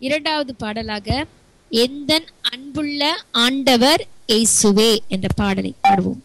இரண்டாவது பாடலாக எந்தன் அன்புள்ள ஆண்டவர் இயேசுவே என்ற பாடலை பாடுவோம்.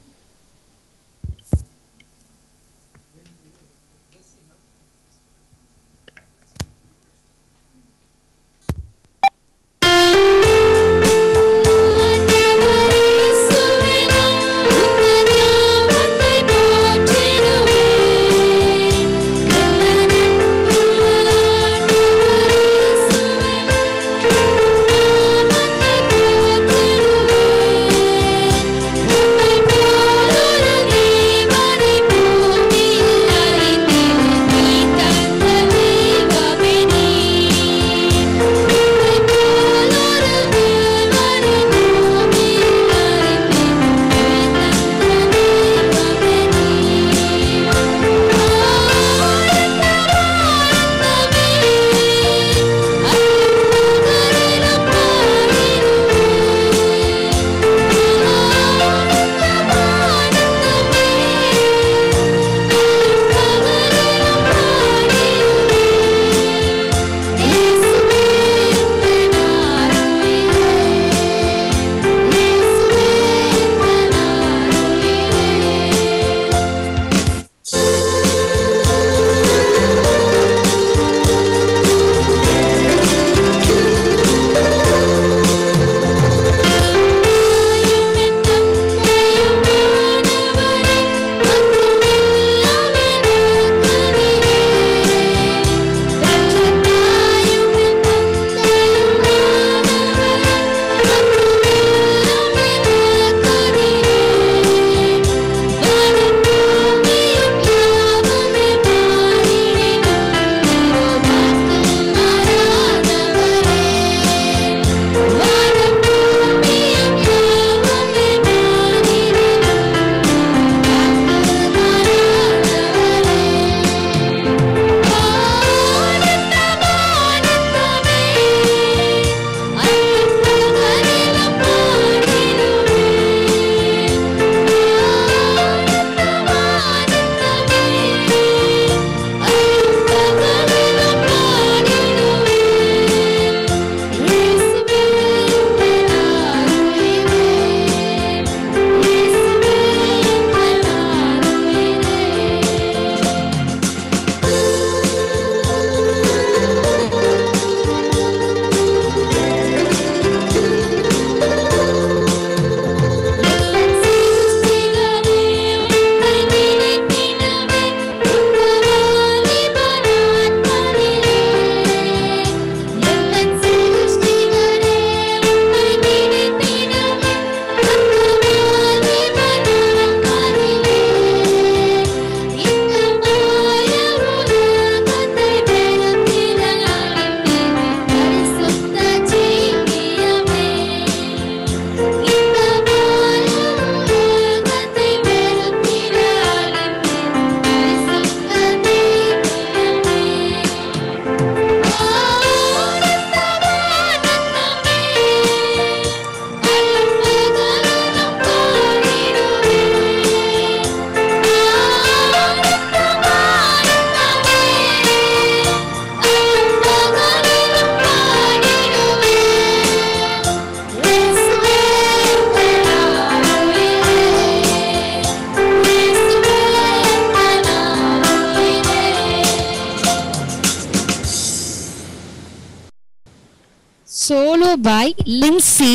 சோலோ பாய் லின்சி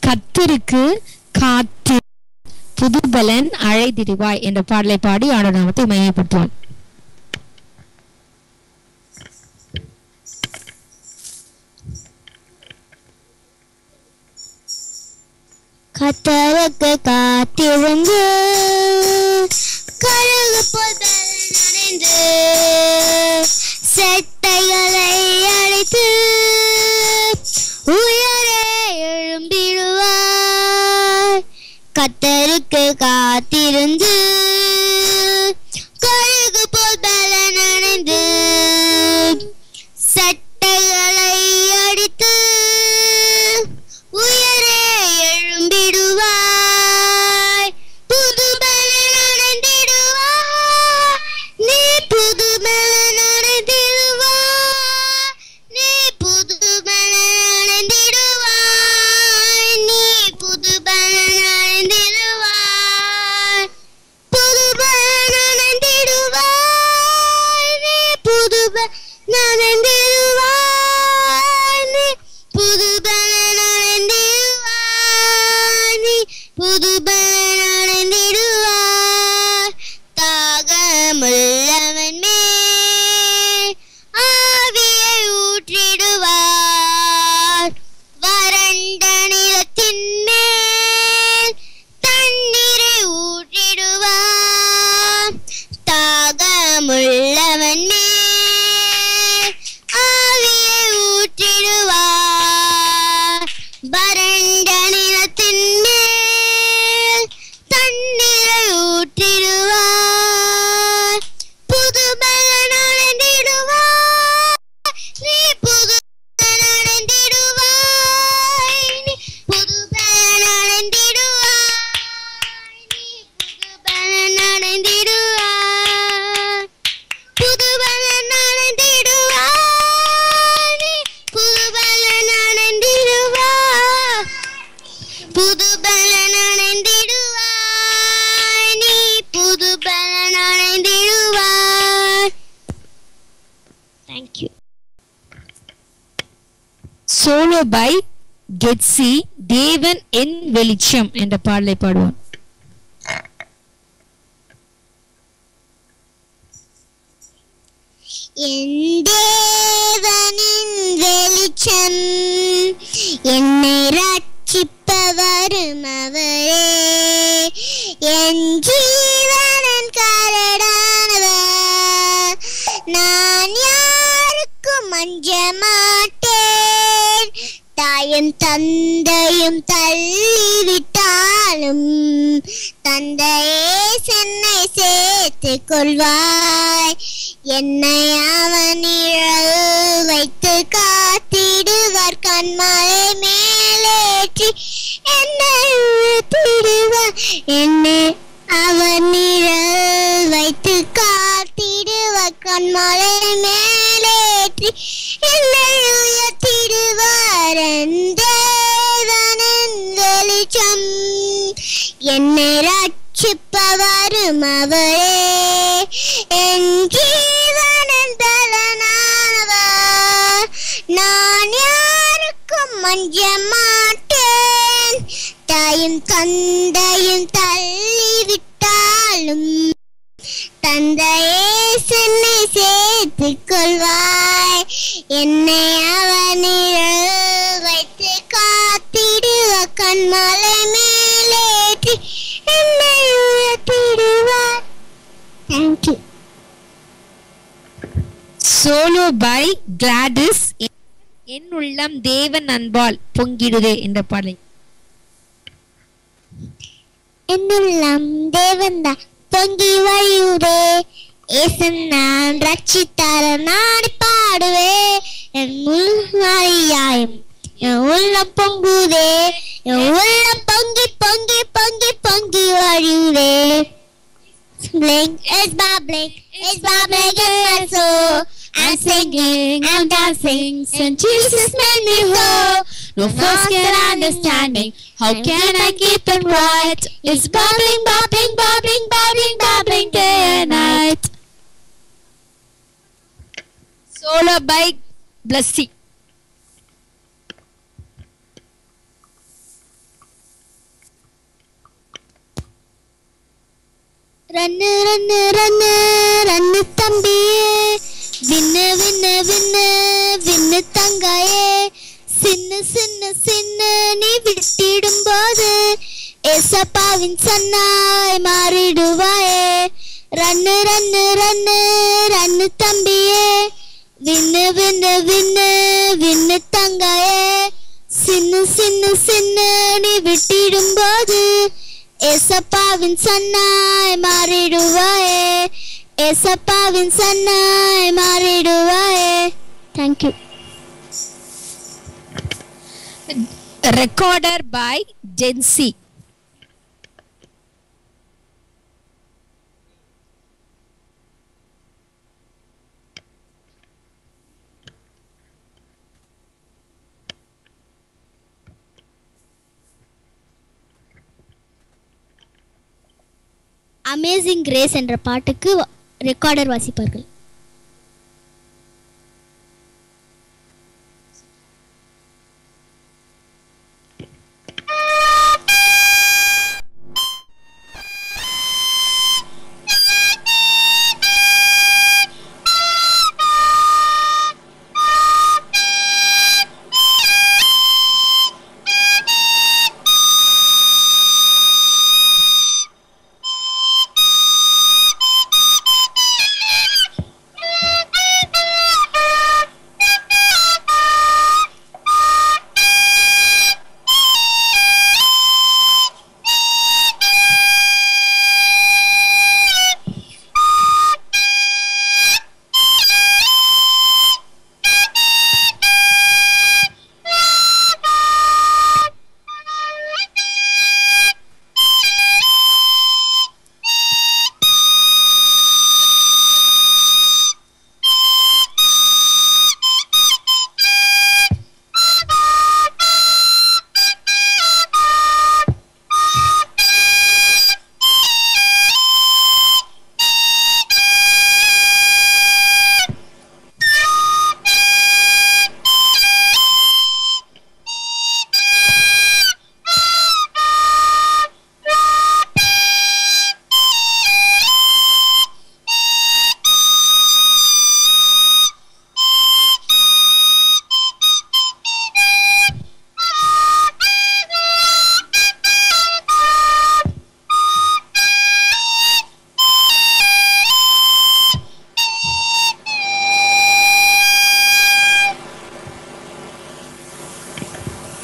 கத்திருக்கு காத்து புதுபலன் அழைதிடுவாய் என்ற பாடலை பாடி ஆண்டவர் நாமத்தை மகிமைப்படுத்துவார். கத்தருக்கு காத்திருந்து கழுகு போதல் நனைந்து செட்டைகளை அழைத்து உயரே எழும்பிடுவாய். கத்தருக்கு காத்திருந்து கழுகு போதல் நனைந்து செட்டைகளை அடித்து உயரே எழும்பிடுவாய். புதுபலன் அடைந்திடுவாய். நீ புதுபலன் அடைந்திடுவாய். நீ புதுபலன் உள்ளவன் மேல் ஆவியை ஊற்றிடுவார். வறண்ட நிலத்தின் மேல் தண்ணீரை ஊற்றிடுவார். புது பலன் அடைந்திடுவார். நீ புது பலன் அடைந்திடுவாய். நீ புது பலன் அடைந்திடுவாய். நீ புது பலன் அடைந்திடுவாய். புது பலன் அடைந்திடுவாய். நீ புது பலன் அடைந்திடுவாய். புது பலன் அடைந்திடுவாய். நீ புது பலன் அடைந்திடுவாய். Thank you. Solo by Getsy தேவன் என் வெளிச்சம் என்ற பாடலை பாடுவார். என் தேவனின் வெளிச்சம் என்னை ரட்சிப்பவரும் அவரே. என் ஜீவனின் கரடானவர். நான் யாருக்கும் அஞ்ச மாட்டேன். தாயும் தந்தையும் தள்ளிவிட்டாலும் தந்தையே சென்னை சேர்த்துக் கொள்வாய். என்னை அவன் நிழல் வைத்து காத்திடுவார். கண்மலை மேலேற்றி என்னை உயர்த்திடுவார். என்னை அவன் நிழல் வைத்து காத்திடுவார். கண்மலை மேலேற்றி என்னை உயர்த்திடுவார். என் தேவனின் வெளிச்சம் என்னை ரட்சிப்பவரும் அவரே. என் ஜீவனின் பலனானவர். நான் யாருக்கும் அஞ்ச மாட்டேன். தாயும் தந்தையும் தள்ளிவிட்டாலும் தந்தையே சென்னை சேர்த்துக் கொள்வாய். என்னை அவனில் வைத்து காத்திடுவ. கண்மலை மேலேற்றி என்னை உயர்த்திடுவார். Thank you. Solo by Gladys என் உள்ளம் தேவன் அன்பால் பொங்கிடுதே என்ற பாடலை. என்னுள்ளம் தேவன்தான் பொங்கி வழியுதே. ஏசன் நான் ரட்சித்தார நாடி பாடுவே. என் முள்ளாயும் என் உள்ளம் பொங்குதே. என் உள்ளம் பொங்கி பொங்கி பொங்கி பொங்கி வழியுதே. Blink is bubbling in my soul. I'm singing, I'm dancing, since Jesus made me whole. No force can understanding, how can I keep it right? It's bubbling, bubbling, bubbling, bubbling, bubbling day and night. Solo by Blessy. Run run run run தம்பியே. Win வின்னு வின்னு வின்னு தங்காயே. சின்ன சின்ன சின்ன நீ விட்டிடும் போது ஏசப்பாவின் சன்னாய் மாறிடுவாயே. Run run run run தம்பியே. வின்னு வின்னு வின்னு வின்னு தங்காயே. சின்ன சின்ன சின்ன நீ விட்டிடும் போது ஏசப்பாவின் சன்னாய் மாறிடுவாயே. ஏசப்பாவின் சன்னாய் மாறிடுவாயே. Thank you. Recorder by Jency. Amazing grace என்ற பாட்டுக்கு ரெக்கார்டர் வாசிப்பார்கள்.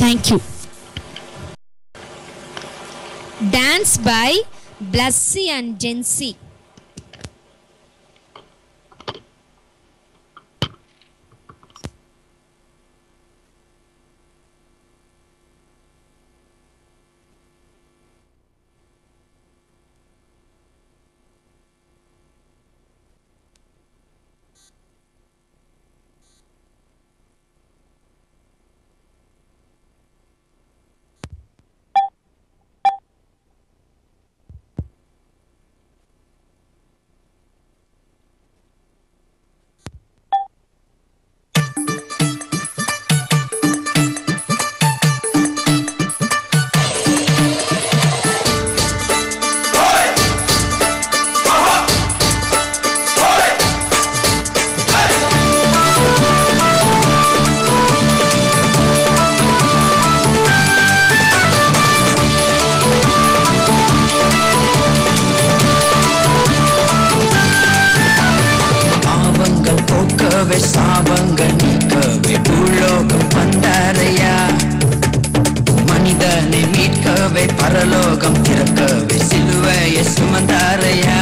Thank you. Dance by Blessy and Jency. சாபங்கள் நீக்கவே பூலோகம் வந்தாரையா. மனிதனை மீட்கவே பரலோகம் திறக்கவே சிலுவையை சுமந்தாரையா.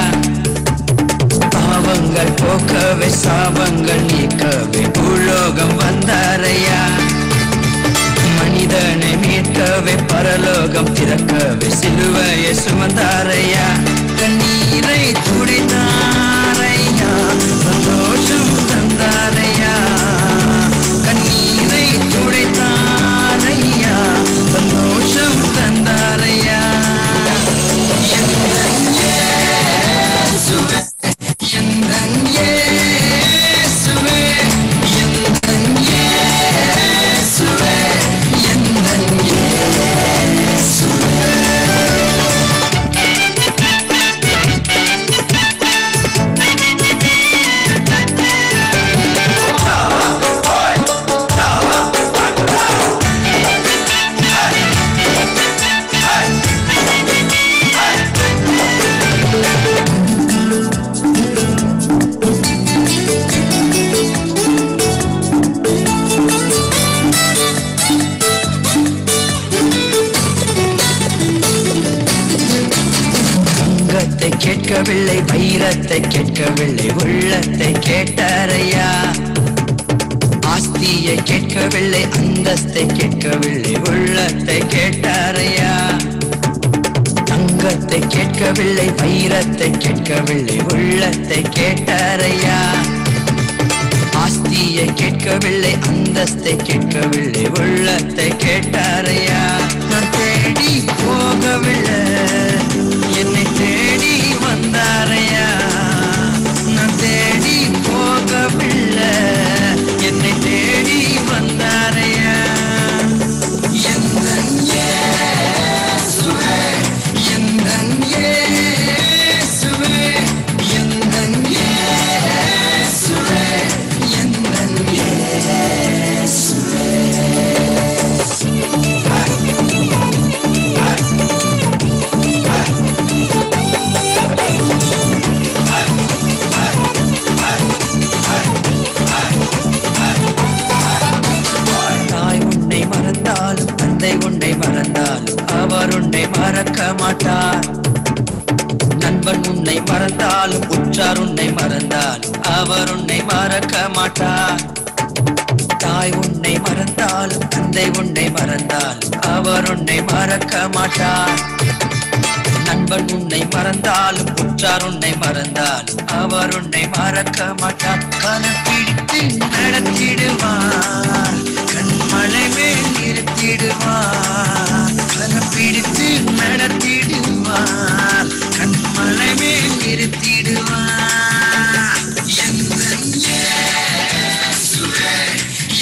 பாவங்கள் போக்கவே சாபங்கள் நீக்கவே பூலோகம் வந்தாரையா. மனிதனை மீட்கவே பரலோகம் திறக்கவே சிலுவையை சுமந்தாரையா. கண்ணீரை துடைத்தாரையா, சந்தோஷம் தந்தாரையா. கண்ணீரை துடைத்தாரையா, சந்தோஷம் தந்தாரையா. எந்தன் இயேசுவே, எந்தன் இயேசுவே, எந்தன் இயேசுவே, எந்தன் இயேசுவே. கேட்கவில்லை, வைரத்தை கேட்கவில்லை, உள்ளத்தை கேட்டாரையா. ஆஸ்தியை கேட்கவில்லை, அந்தஸ்தை கேட்கவில்லை, உள்ளத்தை கேட்டாரையா. தங்கத்தை கேட்கவில்லை, வைரத்தை கேட்கவில்லை, உள்ளத்தை கேட்டாரையா. ஆஸ்தியை கேட்கவில்லை, அந்தஸ்தை கேட்கவில்லை, உள்ளத்தை கேட்டாரையா. நான் தேடி போகவில்லை, என்னை தேடி வந்தாரையா. நான் தேடி போகவில்லை, என்னை தேடி வந்தாரையா. எந்தன் இயேசுவே, எந்தன் இயேசுவே, எந்தன் இயேசுவே, எந்தன் இயேசுவே. தாய் உன்னை மறந்தாலும், தந்தை உன்னை மறந்தாலும், அவர் உன்னை மறக்க மாட்டார். நண்பன் உன்னை மறந்தாலும், உற்றார் உன்னை மறந்தாலும், அவர் உன்னை மறக்க மாட்டார். தாய் உன்னை மறந்தாலும், தந்தை உன்னை மறந்தாலும், அவர் உன்னை மறக்க மாட்டார். நண்பன் உன்னை மறந்தாலும், உற்றார் உன்னை மறந்தாலும், அவர் உன்னை மறக்க மாட்டார். கரம் பிடித்து நடத்திடுவார், கண்மலை மேல் நிறுத்திடுவார். கரம் பிடித்து நடத்திடுவார், கண்மலை மேல் நிறுத்திடுவார். எந்தன் இயேசுவே,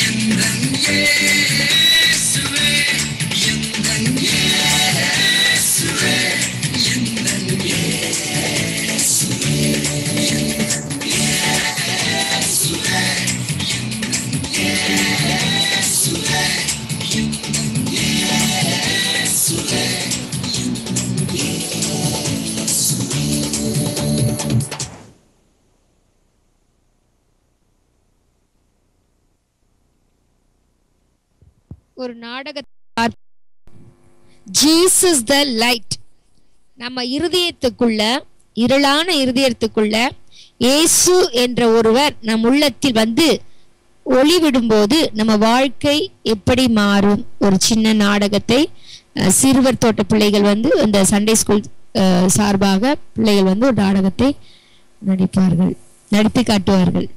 எந்தன் இயேசுவே, எந்தன் இயேசுவே, எந்தன் இயேசுவே, எந்தன் இயேசுவே, எந்தன் இயேசுவே, எந்தன் இயேசுவே, எந்தன் இயேசுவே. ஒரு நாடகத்தை ஜீசஸ் த லைட். நம்ம இருதயத்துக்குள்ள, இருளான இருதயத்துக்குள்ள இயேசு என்ற ஒருவர் நம் உள்ளத்தில் வந்து ஒளி விடும்போது நம்ம வாழ்க்கை எப்படி மாறும்? ஒரு சின்ன நாடகத்தை சிறுவர் தோட்ட பிள்ளைகள் வந்து அந்த சண்டே ஸ்கூல் சார்பாக பிள்ளைகள் வந்து ஒரு நாடகத்தை நடித்து காட்டுவார்கள்.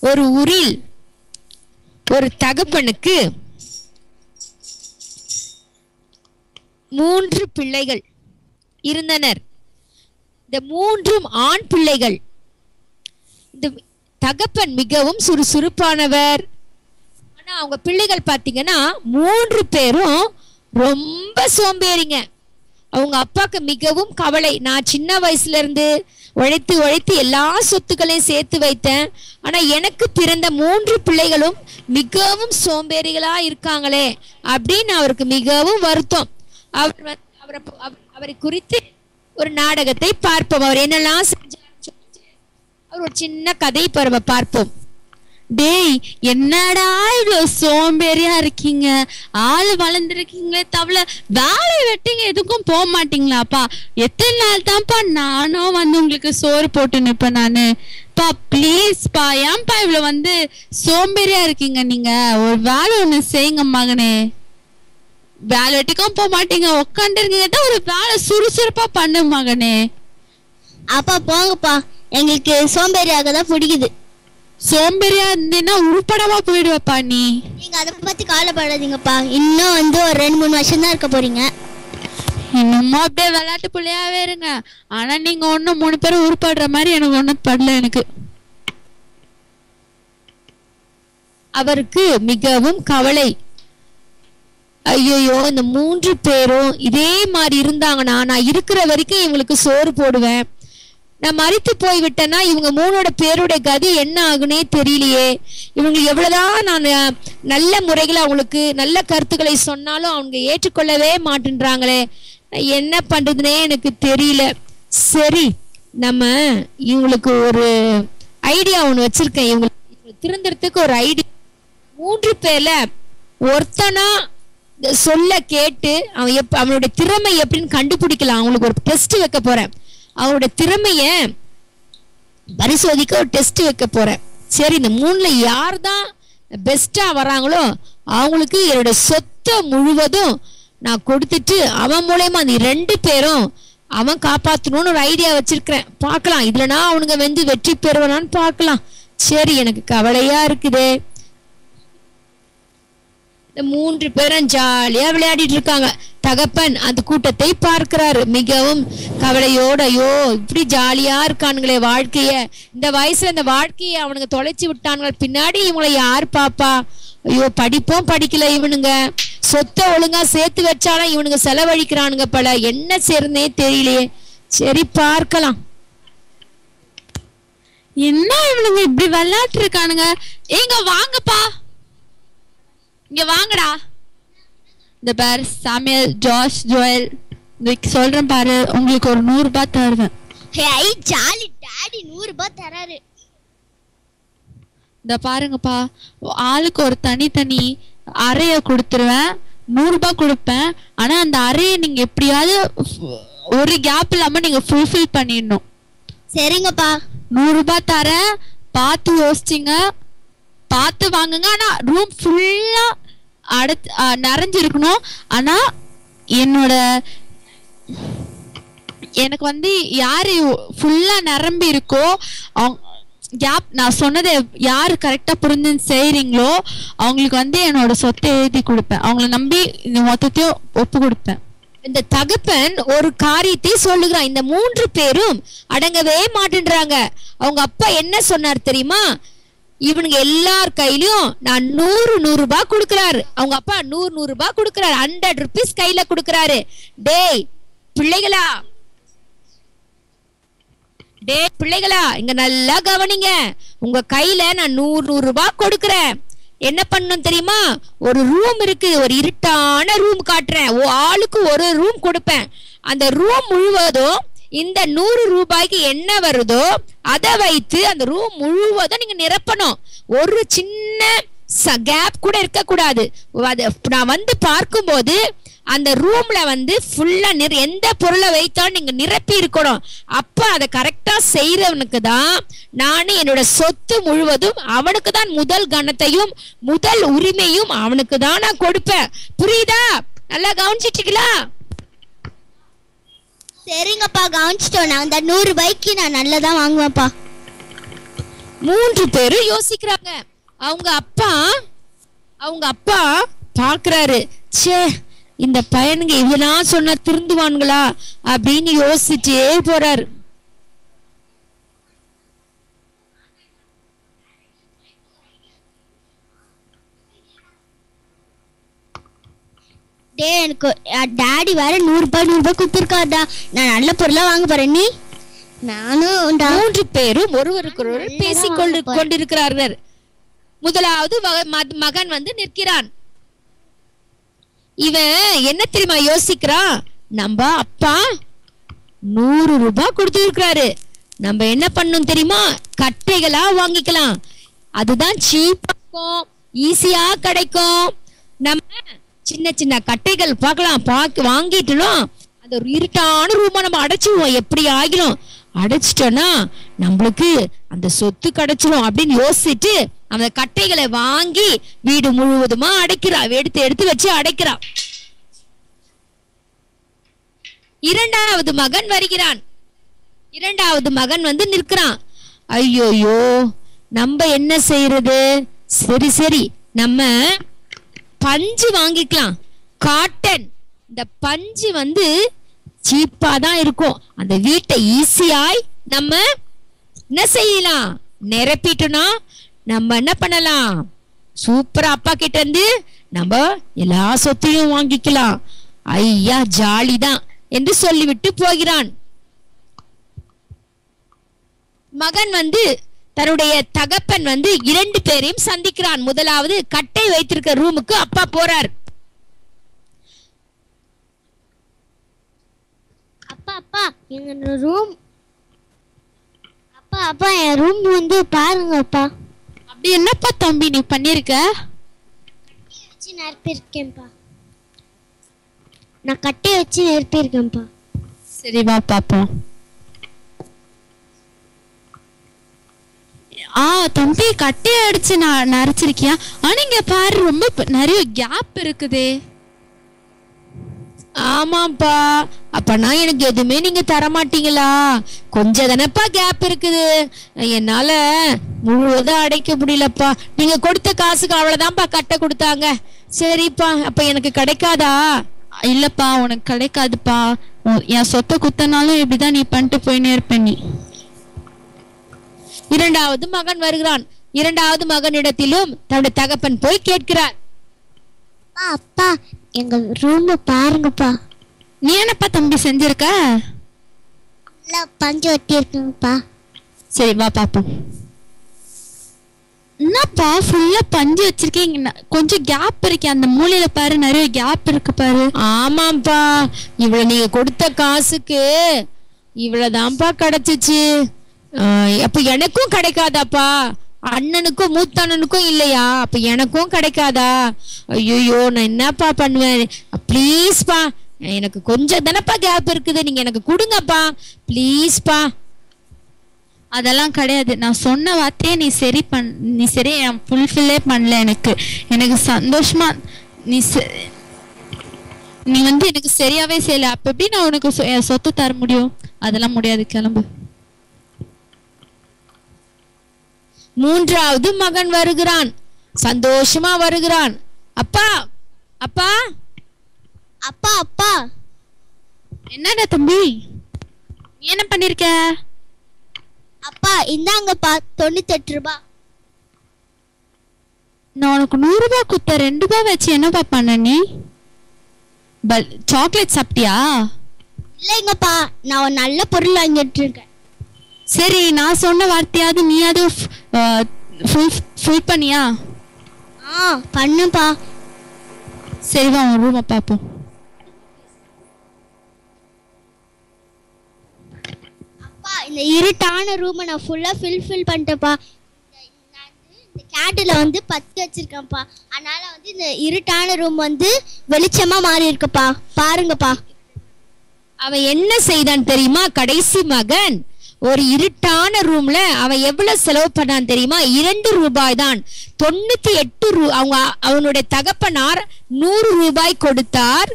ஒரு ஊரில் ஒரு தகப்பனுக்கு 3 பிள்ளைகள் இருந்தனர். இந்த 3 ஆண் பிள்ளைகள். இந்த தகப்பன் மிகவும் சுறுசுறுப்பானவர். ஆனா அவங்க பிள்ளைகள் பாத்தீங்கன்னா 3 பேரும் ரொம்ப சோம்பேறிங்க. அவங்க அப்பாவுக்கு மிகவும் கவலை. நான் சின்ன வயசுல இருந்து உழைத்து உழைத்து எல்லா சொத்துக்களையும் சேர்த்து வைத்தேன். ஆனா எனக்கு பிறந்த 3 பிள்ளைகளும் மிகவும் சோம்பேறிகளா இருக்காங்களே அப்படின்னு அவருக்கு மிகவும் வருத்தம். அவரை குறித்து ஒரு நாடகத்தை பார்ப்போம். அவர் என்னெல்லாம் செஞ்சார் அவர் ஒரு சின்ன கதை பார்ப்போம். டேய், என்னடா இவ்வளவு சோம்பேறியா இருக்கீங்க? ஆளு வளர்ந்துருக்கீங்களே தவிர வேலை வெட்டிங்க எதுக்கும் போக மாட்டீங்களாப்பா? எத்தனை நாள் தான்ப்பா நானும் வந்து உங்களுக்கு சோறு போட்டு நிப்பேன் நானு. பா ப்ளீஸ்ப்பா, ஏன்பா இவ்வளவு வந்து சோம்பேறியா இருக்கீங்க? நீங்க ஒரு வேலை ஒண்ணு செய்யுங்க மகனே. வேலை வெட்டிக்கும் போக மாட்டீங்க, உட்காந்துருக்கீங்க. ஒரு வேலை சுறுசுறுப்பா பண்ணு மகனே. அப்பா போங்கப்பா, எங்களுக்கு சோம்பேறியாக தான் பிடிக்குது. சோம்பேறியா இருந்தீங்கன்னா உருப்படமா போயிடுவப்பா நீ. நீங்க அதை பத்தி கவலைப்படாதீங்கப்பா. இன்னும் வந்து ஒரு 2-3 வருஷம் தான் இருக்க போறீங்க. இன்னுமா அப்படியே விளையாட்டு பிள்ளையாவே இருங்க. ஆனா நீங்க ஒன்னும் 3 பேரும் உருப்படுற மாதிரி எனக்கு ஒண்ணும் படல. எனக்கு அவருக்கு மிகவும் கவலை. ஐயோ, இந்த 3 பேரும் இதே மாதிரி இருந்தாங்கன்னா நான் இருக்கிற வரைக்கும் இவங்களுக்கு சோறு போடுவேன். நான் மறித்து போய்விட்டேன்னா இவங்க 3 பேருடைய கதி என்ன ஆகுனே தெரியலையே. இவங்க எவ்வளவுதான் நான் நல்ல முறைகளை அவங்களுக்கு நல்ல கருத்துக்களை சொன்னாலும் அவங்க ஏற்றுக்கொள்ளவே மாட்டேன்றாங்களே. என்ன பண்றதுனே எனக்கு தெரியல. சரி, நம்ம இவங்களுக்கு ஒரு ஐடியா ஒண்ணு வச்சிருக்கேன். இவங்களுக்கு திருந்துறதுக்கு ஒரு ஐடியா. 3 பேர்ல ஒருத்தனா சொல்ல கேட்டு அவனுடைய திறமை எப்படின்னு கண்டுபிடிக்கலாம். அவங்களுக்கு ஒரு டெஸ்ட் வைக்க போறேன். அவருடைய திறமைய பரிசோதிக்க ஒரு டெஸ்ட் வைக்க போறேன். சரி, இந்த 3ல யார் தான் பெஸ்டா வராங்களோ அவங்களுக்கு என்னோட சொத்தை முழுவதும் நான் கொடுத்துட்டு அவன் மூலமா அந்த 2 பேரும் அவன் காப்பாத்தணும்னு ஒரு ஐடியா வச்சிருக்கிறேன். பார்க்கலாம், இதுலனா அவனுங்க வந்து வெற்றி பெறுவானான்னு பார்க்கலாம். சரி, எனக்கு கவலையா இருக்குதே. இந்த 3 பேரும் ஜாலியா விளையாடிட்டு இருக்காங்க. தகப்பன் அந்த கூட்டத்தை பார்க்கிறாரு மிகவும் கவலையோட. ஐயோ, இப்படி ஜாலியா இருக்கானுங்களே வாழ்க்கைய, இந்த வயசுல இந்த வாழ்க்கைய அவனுங்க தொலைச்சு விட்டானுங்க. பின்னாடி இவங்களை யார் பாப்பா? ஐயோ, படிப்பும் படிக்கல இவனுங்க, சொத்தை ஒழுங்கா சேர்த்து வச்சாலும் இவனுங்க செலவழிக்கிறானுங்க பல. என்ன செய்யறதுனே தெரியலையே. சரி, பார்க்கலாம். என்ன இவனுங்க இப்படி விளையாட்டு இருக்கானுங்க? ஏங்க வாங்கப்பா, இங்க வாங்கடா. இந்த பாரு சாமியல், ஜாஷ், ஜோயல், சொல்றேன் பாரு, உங்களுக்கு ஒரு 100 ரூபாய் தருவேன். ஹே ஜாலி, டாடி 100 ரூபாய் தராரு. இந்த பாருங்கப்பா, ஆளுக்கு ஒரு தனித்தனி அறைய கொடுத்துருவேன். 100 ரூபாய் கொடுப்பேன். ஆனா அந்த அறையை நீங்க எப்படியாவது ஒரு கேப் இல்லாம நீங்க ஃபுல்ஃபில் பண்ணிடணும். சரிங்கப்பா. 100 ரூபாய் தரேன், பார்த்து யோசிச்சிங்க, பார்த்து வாங்குங்க. ஆனா ரூம் ஃபுல்லா நிறைஞ்சிருக்கணும். ஆனா எனக்கு வந்து யாரு ஃபுல்லா நிரம்பி இருக்கோ கேப் நான் சொன்னதை யாரு கரெக்டா புரிஞ்சுன்னு செய்றீங்களோ அவங்களுக்கு வந்து என்னோட சொத்தை எழுதி கொடுப்பேன். அவங்கள நம்பி இந்த மொத்தத்தையும் ஒப்பு கொடுப்பேன். இந்த தகப்பன் ஒரு காரியத்தை சொல்லுகிறான். இந்த 3 பேரும் அடங்கவே மாட்டேன்றாங்க. அவங்க அப்பா என்ன சொன்னார் தெரியுமா? இவனுங்க எல்லார் கையிலயும் நான் 100 ரூபாய் கொடுக்கிறாரு. அவங்க அப்பா 100 ரூபாய் கொடுக்கிறாரு. 100 rupees கையில கொடுக்கிறாரு. டேய் பிள்ளைகளா, இங்க நல்லா கவனிங்க. உங்க கையில நான் 100 ரூபாய் கொடுக்கிறேன். என்ன பண்ணணும் தெரியுமா? ஒரு ரூம் இருக்கு, ஒரு இருட்டான ரூம் காட்டுறேன். ஆளுக்கு ஒரு ரூம் கொடுப்பேன். அந்த ரூம் முழுவதும் இந்த 100 ரூபாய்க்கு என்ன வருதோ அதை வைத்து அந்த ரூம் முழுவதும் நீங்க நிரப்பணும். ஒரு சின்ன கேப் கூட இருக்க கூடாது. நான் வந்து பார்க்கும்போது அந்த ரூம்ல வந்து ஃபுல்லா எந்த பொருளை வைத்தாலும் நீங்க நிரப்பி இருக்கணும். அப்ப அதை கரெக்டா செய்யறவனுக்கு தான் நானு என்னோட சொத்து முழுவதும் அவனுக்கு தான் முதல் கணத்தையும் முதல் உரிமையும் அவனுக்கு தான் நான் கொடுப்பேன். புரியுதா? நல்லா கவனிச்சிட்டீங்களா? சரிங்கப்பா, கவனிச்சிட்டோம். நான் அந்த 100 ரூபாய்க்கு நான் நல்லதா வாங்குவேன்ப்பா. 3 பேரும் யோசிக்கிறாங்க. அவங்க அப்பா பாக்குறாரு, ச்சே இந்த பையனுங்க இதெல்லாம் சொன்னா திருந்துவானுங்களா அப்படின்னு யோசிச்சே போறாரு. டே, எனக்கு டாடி வேற 100 ரூபாய் கொடுத்துருக்காடா. நான் நல்ல பொருளா வாங்க போறேன். நீ நானும் 3 பேரும் ஒருவருக்கொருவர் பேசிக் கொண்டிருக்கிறார்கள். முதலாவது மகன் வந்து நிற்கிறான். இவன் என்ன தெரியுமா யோசிக்கிறான்? நம்ம அப்பா 100 ரூபாய் கொடுத்திருக்கிறாரு, நம்ம என்ன பண்ணணும் தெரியுமா? கட்டைகளா வாங்கிக்கலாம். அதுதான் சீப்பா இருக்கும், ஈஸியா கிடைக்கும். நம்ம சின்ன சின்ன கட்டைகள் வாங்கிட்டோம். அது ஒரு இருட்டான ரூமா நம்ம அடைச்சிடுவோம். எப்படி ஆகிடும், அடைச்சிட்டோம்னா நம்மளுக்கு அந்த சொத்து கிடைச்சிடும் அப்படின்னு யோசிச்சுட்டு அந்த கட்டைகளை வாங்கி வீடு முழுவதுமா அடைக்கிறான். எடுத்து வச்சு அடைக்கிறான். இரண்டாவது மகன் வருகிறான். இரண்டாவது மகன் வந்து நிற்கிறான். ஐயோயோ, நம்ம என்ன செய்யறது? சரி நம்ம பஞ்சு வாங்கிக்கலாம், காட்டன். இந்த பஞ்சு வந்து சீப்பா தான் இருக்கும். அந்த வீட்டை ஈஸியாய் நம்ம என்ன செய்யலாம், நிரப்பிட்டோம்னா நம்ம என்ன பண்ணலாம், சூப்பரா அப்பா கிட்ட இருந்து நம்ம எல்லா சொத்தையும் வாங்கிக்கலாம். ஐயா ஜாலிதான் என்று சொல்லிவிட்டு போகிறான். மகன் வந்து தன்னுடைய தகப்பன் வந்து 2 பேரையும் சந்திக்கிறான். முதலாவது கட்டை வைத்திருக்க ரூமுக்கு அப்பா போறார். அப்பா எங்க ரூம் அப்பா என் ரூம் வந்து பாருங்கப்பா. அப்படி என்னப்பா தம்பி நீ பண்ணிருக்க? வச்சு நிரப்பியிருக்கேன்ப்பா. நான் கட்டையை வச்சு நிரப்பியிருக்கேன்ப்பா. சரி வா பாப்போம். தம்பி கட்டையை அடிச்சு நரைச்சிருக்கியா? ஆனா இங்க பாரு, ரொம்ப நிறைய கேப் இருக்குதே. ஆமாப்பா, அப்பனா எனக்கு எதுவுமே நீங்க தர மாட்டீங்களா? கொஞ்சம் தானப்பா கேப் இருக்குது, என்னால முழுவதும் அடைக்க முடியலப்பா. நீங்க கொடுத்த காசுக்கு அவ்வளவுதான்ப்பா கட்டை கொடுத்தாங்க. சரிப்பா, அப்ப எனக்கு கிடைக்காதா? இல்லப்பா, உனக்கு கிடைக்காதுப்பா. என் சொத்தை குத்தனாலும் இப்படிதான் நீ பண்ணிட்டு போயினே இருப்ப நீ. இரண்டாவது மகன் வருகிறான். இரண்டாவது மகனிடத்திலும் தன்னுடைய தகப்பன் போய் கேட்கிறார். அப்பா எங்க ரூம் பாருங்கப்பா. நீ என்னப்பா தம்பி செஞ்சிருக்க? பஞ்சு ஒட்டி இருக்குங்கப்பா. சரி வா பாப்போம். என்னப்பா ஃபுல்லா பஞ்சு வச்சிருக்கீங்க, கொஞ்சம் கேப் இருக்கு. அந்த மூலையில பாரு, நிறைய கேப் இருக்கு பாரு. ஆமாப்பா, இவ்வளவு நீங்க கொடுத்த காசுக்கு இவ்வளவுதான்ப்பா கிடைச்சிச்சு. அப்ப எனக்கும் கிடைக்காதாப்பா? அண்ணனுக்கும் மூத்த அண்ணனுக்கும் இல்லையா? அப்ப எனக்கும் கிடைக்காதா? ஐயோ, நான் என்னப்பா பண்ணுவேன்? ப்ளீஸ்பா, எனக்கு கொஞ்சம் தானப்பா கேப் இருக்குது, நீங்க எனக்கு கொடுங்கப்பா ப்ளீஸ்பா. அதெல்லாம் கிடையாது. நான் சொன்ன வார்த்தையே நீ சரி ஃபுல்ஃபில்லே பண்ணல. எனக்கு சந்தோஷமா நீ வந்து எனக்கு சரியாவே செய்யல. அப்ப எப்படி நான் உனக்கு சொத்து தர முடியும்? அதெல்லாம் முடியாது, கிளம்பு. மூன்றாவது மகன் வருகிறான். சந்தோஷமா வருகிறான். அப்பா அப்பா அப்பா அப்பா என்னடா தம்பி, நீ என்ன பண்ணிருக்க? அப்பா இந்தாங்கப்பா 98 ரூபாய். நான் உனக்கு 100 ரூபாய் குத்த 2 ரூபாய் வச்சு என்னப்பா பண்ண நீ? சாக்லேட் சாப்பிட்டியா? இல்லைங்கப்பா, நான் ஒரு நல்ல பொருள் வாங்கிட்டு இருக்கேன். சரி, நான் சொன்ன வார்த்தையாவது நீயாவது ஃபுல் பண்ணியா? பண்ணுப்பா. சரி வா, உன் ரூமை பார்ப்போம். அப்பா இந்த இருட்டான ரூமை நான் ஃபுல்லா ஃபில் பண்ணிட்டேப்பா. இந்த கேண்டில் வந்து பத்து வச்சிருக்கேன்ப்பா. அதனால வந்து இந்த இருட்டான ரூம் வந்து வெளிச்சமா மாறி இருக்குப்பா. பாருங்கப்பா. அவன் என்ன செய்தான் தெரியுமா? கடைசி மகன் ஒரு இருட்டான ரூம்ல அவன் எவ்வளவு செலவு பண்ணான் தெரியுமா? 2 ரூபாய் தான். 98 அவனுடைய தகப்பனார் 100 ரூபாய் கொடுத்தார்.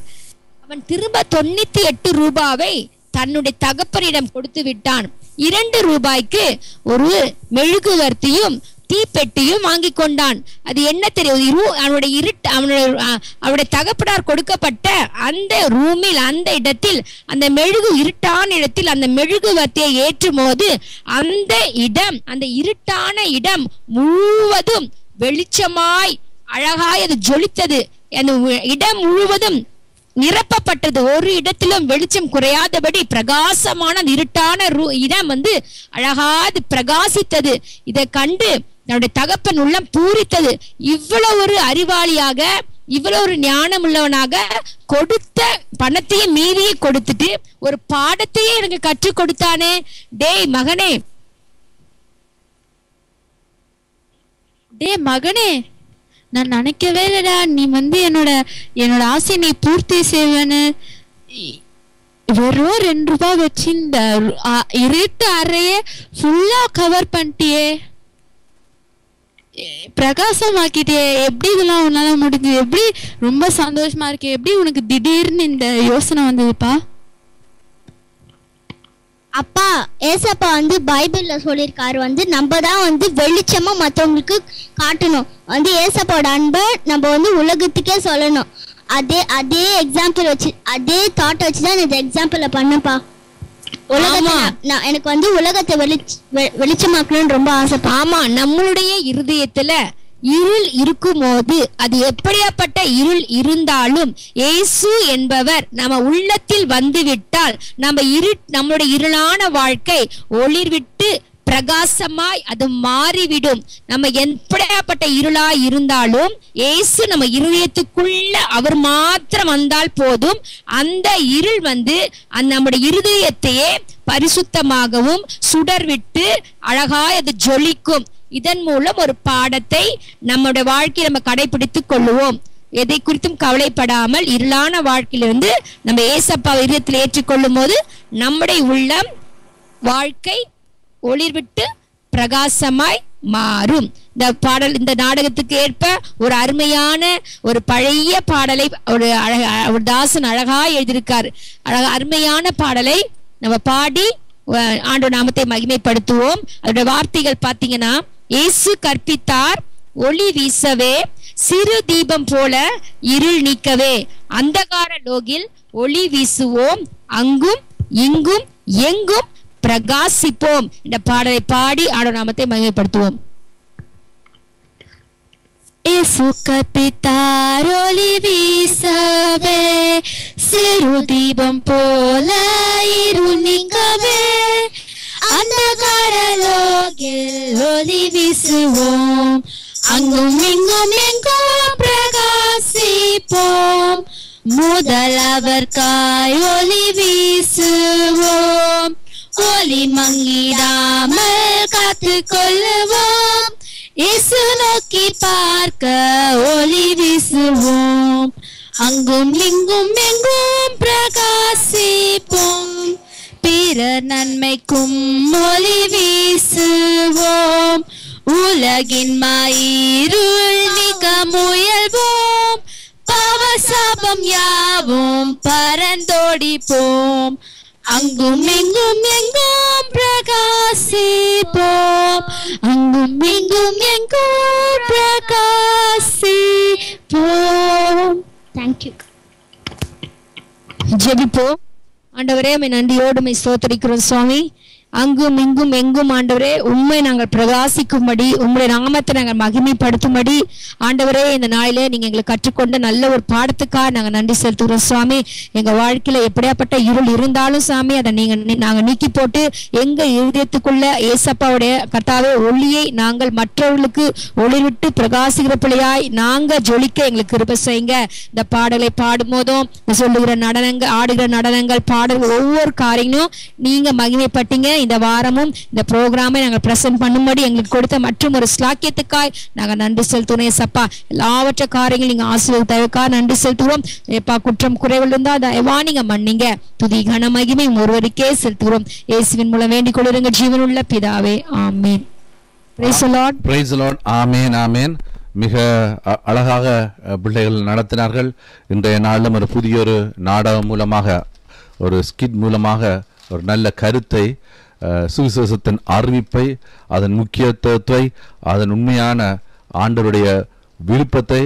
அவன் திரும்ப 98 ரூபாவை தன்னுடைய தகப்பனிடம் கொடுத்து விட்டான். 2 ரூபாய்க்கு ஒரு மெழுகுவர்த்தியும் தீப்பெட்டியும் வாங்கி கொண்டான். அது என்ன தெரியும்? அவனுடைய தகப்பனார் கொடுக்கப்பட்ட அந்த ரூமில், அந்த இடத்தில், அந்த இருட்டான இடத்தில் அந்த மெழுகுவர்த்தியை ஏற்றும் போது அந்த இருட்டான இடம் முழுவதும் வெளிச்சமாய் அழகாய் அது ஜொலித்தது. அந்த இடம் முழுவதும் நிரப்பப்பட்டது. ஒரு இடத்திலும் வெளிச்சம் குறையாதபடி பிரகாசமான இருட்டான இடம் வந்து அழகாது பிரகாசித்தது. இதை கண்டு நம்முடைய தகப்பன் உள்ளம் பூரித்தது. இவ்வளவு ஒரு அறிவாளியாக, இவ்வளவு ஒரு ஞானம் உள்ளவனாக, கொடுத்த பணத்தையே மீறியே கொடுத்துட்டு ஒரு பாடத்தையே எனக்கு கற்றுக் கொடுத்தானே. டேய் மகனே, நான் நினைக்கவே இல்லடா நீ வந்து என்னோட ஆசையை நீ பூர்த்தி செய்வேன்னு. வெறும் 2 ரூபாய் வச்சு இந்த இருட்டு அறைய ஃபுல்லா கவர் பண்ணிட்டியே, பிரகாசமாக்கிட்டே. எப்படி இதெல்லாம் உன்னால முடிஞ்சு? எப்படி ரொம்ப சந்தோஷமா இருக்கு? எப்படி உனக்கு திடீர்னு இந்த யோசனை வந்ததுப்பா? அப்பா, ஏசப்பா வந்து பைபிள்ல சொல்லியிருக்காரு வந்து நம்ம தான் வந்து வெளிச்சமா மற்றவங்களுக்கு காட்டணும். வந்து ஏசப்பாவோட அன்பை நம்ம வந்து உலகத்துக்கே சொல்லணும். அதே எக்ஸாம்பிள் வச்சு, அதே தாட் வச்சு தான் இந்த எக்ஸாம்பிள பண்ணப்பா. எனக்கு வந்து உலகத்தை வெளிச்சமாக்கணும்னு ரொம்ப ஆசைப்பா. ஆமா, நம்மளுடைய இருதயத்துல இருள் இருக்கும் போது, அது எப்படியாப்பட்ட இருள் இருந்தாலும் இயேசு என்பவர் நம்ம உள்ளத்தில் வந்துவிட்டால் நம்மளுடைய இருளான வாழ்க்கை ஒளிர்விட்டு பிரகாசமாய் அது மாறிவிடும். நம்ம எப்படியாப்பட்ட இருளாய் இருந்தாலும் இயேசு நம்ம இருதயத்துக்குள்ள அவர் மாத்திரம் வந்தால் போதும், அந்த இருள் வந்து நம்முடைய இருதயத்தையே பரிசுத்தமாகவும் சுடர்விட்டு அழகாய் அது ஜொலிக்கும். இதன் மூலம் ஒரு பாடத்தை நம்முடைய வாழ்க்கையை நம்ம கடைபிடித்துக் கொள்ளுவோம். எதை குறித்தும் கவலைப்படாமல் இருளான வாழ்க்கையிலிருந்து நம்ம ஏசப்பாவை இதயத்தில் ஏற்றுக்கொள்ளும் போது நம்முடைய உள்ளம் வாழ்க்கை ஒளிர்விட்டு பிரகாசமாய் மாறும். இந்த நாடகத்துக்கு ஏற்ப ஒரு அருமையான ஒரு பழைய பாடலை ஒரு தாசன் அழகாய் எழுதியிருக்கார். அருமையான பாடலை நம்ம பாடி ஆண்டவர் நாமத்தை மகிமைப்படுத்துவோம். அதோட வார்த்தைகள் பாத்தீங்கன்னா, இயேசு கற்பித்தார் ஒளி வீசவே, சிறு தீபம் போல இருள் நீக்கவே, அந்தகார லோகில் ஒளி வீசுவோம், அங்கும் இங்கும் எங்கும் பிரகாசிப்போம். இந்த பாடலை பாடி ஆண்டவர் நாமத்தை மகிமைப்படுத்துவோம். இயேசு கற்பித்தார் ஒளி வீசவே, சிறு தீபம் போல இருள் நீக்கவே, அந்தகார லோகில் ஒளி வீசுவோம், அங்கும் இங்கும் எங்கும் பிரகாசிப்போம். முதலவர்காய் ஒளி வீசுவோம், ஒளி மங்கிடாமல் காத்துக் கொள்ளுவோம். இயேசு நோக்கி பார்க்க ஒளி வீசுவோம், அங்கும் இங்கும் எங்கும் பிரகாசிப்போம். பிற நன்மைக்கும் ஒளி வீசுவோம், உலகின் மயிருள் நீக்க முயல்வோம். பாவசாபம் யாவும் பரந்தோடிப்போம், அங்கும் இங்கும் எங்கும் பிரகாசிப்போம், அங்கும் இங்கும் எங்கும் பிரகாசிப்போம். தேங்க்யூ. ஜெபிப்போம். ஆண்டவரே, உம்மை நன்றியோடு உம்மை ஸ்தோத்திரிக்கிறோம் சுவாமி. அங்கும் இங்கும் எங்கும் ஆண்டவரே உண்மை நாங்கள் பிரகாசிக்கும்படி, உங்களுடைய நாமத்தை நாங்கள் மகிமைப்படுத்தும்படி ஆண்டவரே இந்த நாளிலே நீங்க எங்களுக்கு கற்றுக்கொண்ட நல்ல ஒரு பாடத்துக்காக நாங்கள் நன்றி செலுத்துகிறோம் சுவாமி. எங்க வாழ்க்கையில எப்படியாப்பட்ட இருள் இருந்தாலும் சாமி அதை நாங்கள் நீக்கி போட்டு எங்க இருதயத்துக்குள்ள ஏசப்பாவுடைய கர்த்தாவே ஒளியை நாங்கள் மற்றவர்களுக்கு ஒளிவிட்டு பிரகாசிக்கிற பிள்ளையாய் நாங்க ஜொலிக்க எங்களுக்கு கிருபை செய்யுங்க. இந்த பாடலை பாடும் போதும் சொல்லுகிற நடனங்கள், ஆடுகிற நடனங்கள், பாடல்கள் ஒவ்வொரு காரியங்களும் நீங்க மகிமைப்பட்டீங்க. இந்த வாரமும் இந்த ப்ரோக்ராமை நாங்கள் பிரசன்ட் பண்ணும்படி எங்களுக்கு கொடுத்த மற்றும் ஒரு ஸ்லாக்கியத்துக்காய் நாங்கள் நன்றி செலுத்துவோம் ஏசப்பா. எல்லாவற்ற காரியங்கள் நீங்க ஆசீர்வதித்ததற்காக நன்றி செலுத்துவோம் ஏப்பா. குற்றம் குறைவில் இருந்தா தயவா நீங்க மன்னிங்க. துதி கன மகிமை ஒருவருக்கே செலுத்துகிறோம். இயேசுவின் மூலம் வேண்டிக் கொள்ளுங்க ஜீவனுள்ள பிதாவே, ஆமென். Praise the Lord. Praise the Lord. ஆமென் ஆமென். மிக அழகாக பிள்ளைகள் நடத்தினார்கள். இன்றைய நாளிலும் ஒரு புதிய ஒரு நாடகம் மூலமாக ஒரு ஸ்கிட் மூலமாக ஒரு நல்ல கருத்தை, சுவிசேஷத்தின் அறிவிப்பை, அதன் முக்கியத்துவத்தை, அதன் உண்மையான ஆண்டவருடைய விருப்பத்தை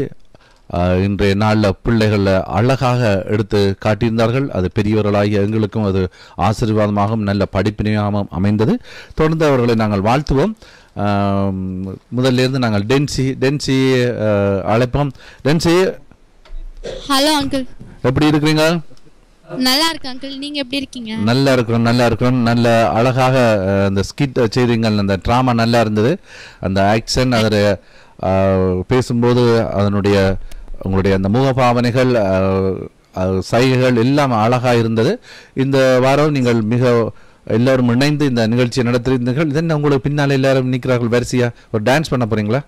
இன்றைய நாளில் பிள்ளைகள் அழகாக எடுத்து காட்டியிருந்தார்கள். அது பெரியவர்களாகிய எங்களுக்கும் அது ஆசீர்வாதமாகவும் நல்ல படிப்பினையாகவும் அமைந்தது. தொடர்ந்து அவர்களை நாங்கள் வாழ்த்துவோம். முதல்ல இருந்து நாங்கள் டென்சி அழைப்போம். டென்சி, ஹலோ அங்கிள், எப்படி இருக்கிறீங்க? நல்லா இருக்கு அங்கிள், நீங்க எப்படி இருக்கீங்க? நல்லா இருக்கிறோம். நல்ல அழகாக அந்த ஸ்கிட் செய்றீங்க. அந்த ட்ராமா நல்லா இருந்தது. அந்த ஆக்ஷன், அதில் பேசும்போது அதனுடைய உங்களுடைய அந்த முகபாவனைகள், சைகைகள் எல்லாம் அழகாக இருந்தது. இந்த வாரம் நீங்கள் மிக எல்லாரும் இணைந்து இந்த நிகழ்ச்சியை நடத்திருந்தீர்கள். இதென்ன உங்களுக்கு பின்னால் எல்லாரும் நிற்கிறார்கள் வரிசையா? ஒரு டான்ஸ் பண்ண போறீங்களா?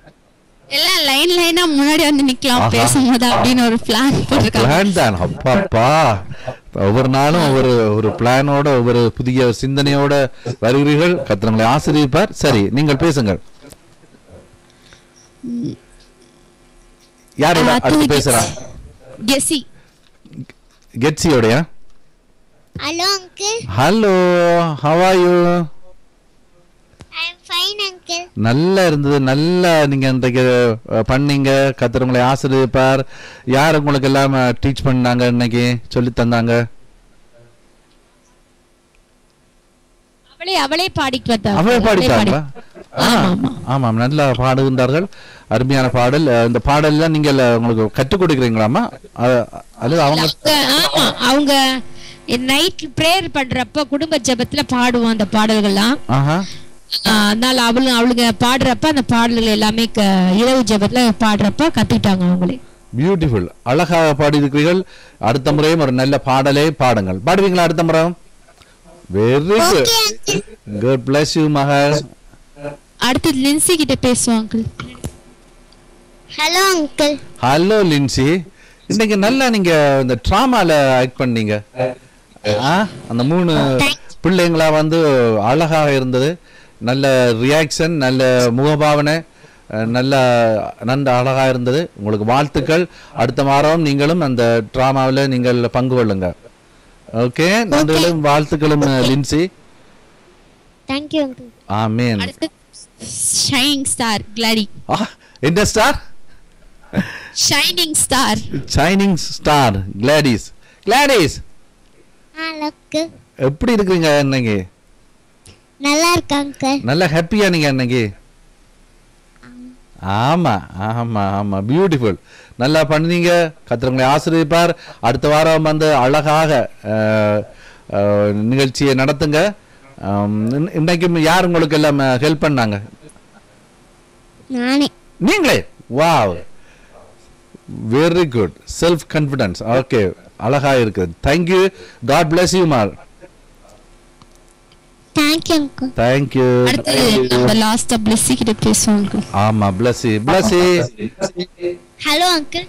எல்லாம் லைனா முன்னாடி வந்து நிக்கலாம் பேசும்போது அப்படின்னு ஒரு பிளான் போட்டிருக்காங்க. பிளான் தான். அப்பா, ஒவ்வொரு நாளும் ஒரு பிளானோட, ஒவ்வொரு புதிய சிந்தனையோட வருகிறீர்கள். கர்த்தர் உங்களை ஆசீர்வதிப்பார். சரி, நீங்கள் பேசுங்கள். யாரோட அடுத்து பேசுறா? கெட்சியோடயா? Hello, uncle. Hello, how are you? I am fine, uncle. நல்லா இருந்தது. நல்லா நீங்க இன்றைக்கு பண்ணீங்க. கர்த்தர் உங்களை ஆசீர்வதிப்பார். யார் உங்களுக்கு எல்லாம் டீச் பண்ணாங்க, இன்னைக்கு சொல்லி தந்தாங்க? அவளே பாடிட்டு அவளே பாடிட்டாங்களா? ஆமாம், நல்லா பாடுகின்றார்கள். அருமையான பாடல். இந்த பாடல்லாம் நீங்க உங்களுக்கு கற்றுக் கொடுக்குறீங்களாமா? அல்லது அவங்க நைட் பிரேயர் பண்றப்ப குடும்ப ஜெபத்துல பாடுவோம் அந்த பாடல்கள்லாம். அதனால அவளுங்க பாடுறப்ப அந்த பாடல்கள் எல்லாமே இரவு ஜெபத்துல பாடுறப்ப கத்துக்கிட்டாங்க அவங்களே. பியூட்டிஃபுல். அழகாக பாடி இருக்கிறீர்கள். அடுத்த முறையும் ஒரு நல்ல பாடலை பாடுங்கள். பாடுவீங்களா அடுத்த முறை? Very good. God bless you மகள். அடுத்து லின்சி கிட்ட பேசுவோம் uncle. Hello, uncle. Hello Lincy, இன்னைக்கு நல்லா நீங்க இந்த ட்ராமால ஆக்ட் பண்ணீங்க. அந்த 3 பிள்ளைங்களா வந்து அழகாக இருந்தது. நல்ல ரியாக்ஷன், நல்ல முகபாவனை, நல்ல அழகாக இருந்தது. உங்களுக்கு வாழ்த்துக்கள். அடுத்த வாரம் நீங்களும் அந்த ட்ராமாவில் நீங்கள் பங்கு கொள்ளுங்க. ஓகே, நன்றிகளும் வாழ்த்துக்களும் லின்சி. Thank you, uncle. ஆமென். அடுத்து ஷைனிங் ஸ்டார் கிளாடி. என்ன star? Shining star. Shining star Gladys. Hello, uncle. எப்படி இருக்கீங்க இன்னைக்கு? நல்லா இருக்கு, uncle. நல்ல ஹாப்பியா நீங்க இன்னைக்கு? ஆமா, பியூட்டிஃபுல். நல்லா பண்ணீங்க. கர்த்தர் உங்களை ஆசீர்வதிப்பார். அடுத்த வாரம் வந்து அழகாக நிகழ்ச்சியை நடத்துங்க. இன்னைக்கு யார் உங்களுக்கு எல்லாம் ஹெல்ப் பண்ணாங்க? நானே. நீங்களே? Wow, very good. Self confidence. Okay, அழகா இருக்குது. Thank you. God bless you mall. Thank you, uncle. Thank you. அடுத்து நம்ம லாஸ்டா பிளஸி கிட்ட பேசுவோம் அங்கிள். ஆமா, பிளஸி. Hello, uncle.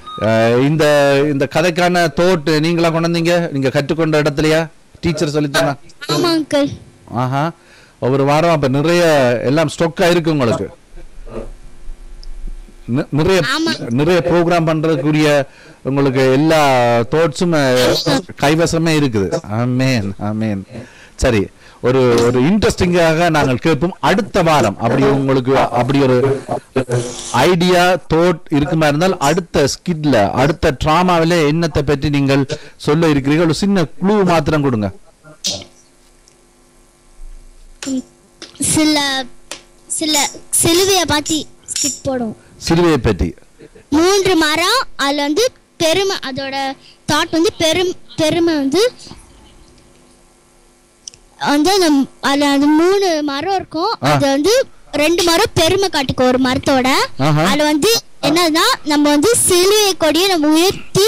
இந்த கதைக்கான தோட் நீங்களா கொண்டு வந்தீங்க? நீங்க கற்றுக்கொண்ட இடத்துலயா டீச்சர் சொல்லித்தாங்க? ஆமா, uncle. ஒவ்வொரு வாரம் அப்ப நிறைய எல்லாம் ஸ்டாக்கா இருக்கு உங்களுக்கு. நிறைய ப்ரோக்ராம் பண்றதுக்குரிய உங்களுக்கு எல்லா தோட்ஸும் கைவசமே இருக்குது. ஆமென். சரி, ஒரு இன்ட்ரெஸ்டிங்காக நாங்கள் கேட்போம் அடுத்த வாரம். அப்படி ஒரு ஐடியா தோட் இருக்குமா இருந்தால் அடுத்த ஸ்கிட்ல, அடுத்த டிராமாவில என்னத்தை பற்றி நீங்கள் சொல்ல இருக்கிறீர்கள்? ஒரு சின்ன க்ளூ மாத்திரம் கொடுங்க. சிலுவையை பத்தி ஸ்கிட் போடுவோம். சிலுவையை பற்றி 3 மரம், அதுல வந்து பெருமை, அதோட தாட் வந்து பெருமை வந்து அதுல அந்த 3 மரம் இருக்கும். அது வந்து 2 மரம் பெருமை காட்டுக்கும் ஒரு மரத்தோட. அதுல வந்து என்னன்னா, நம்ம வந்து சிலுவை கொடியை நம்ம உயர்த்தி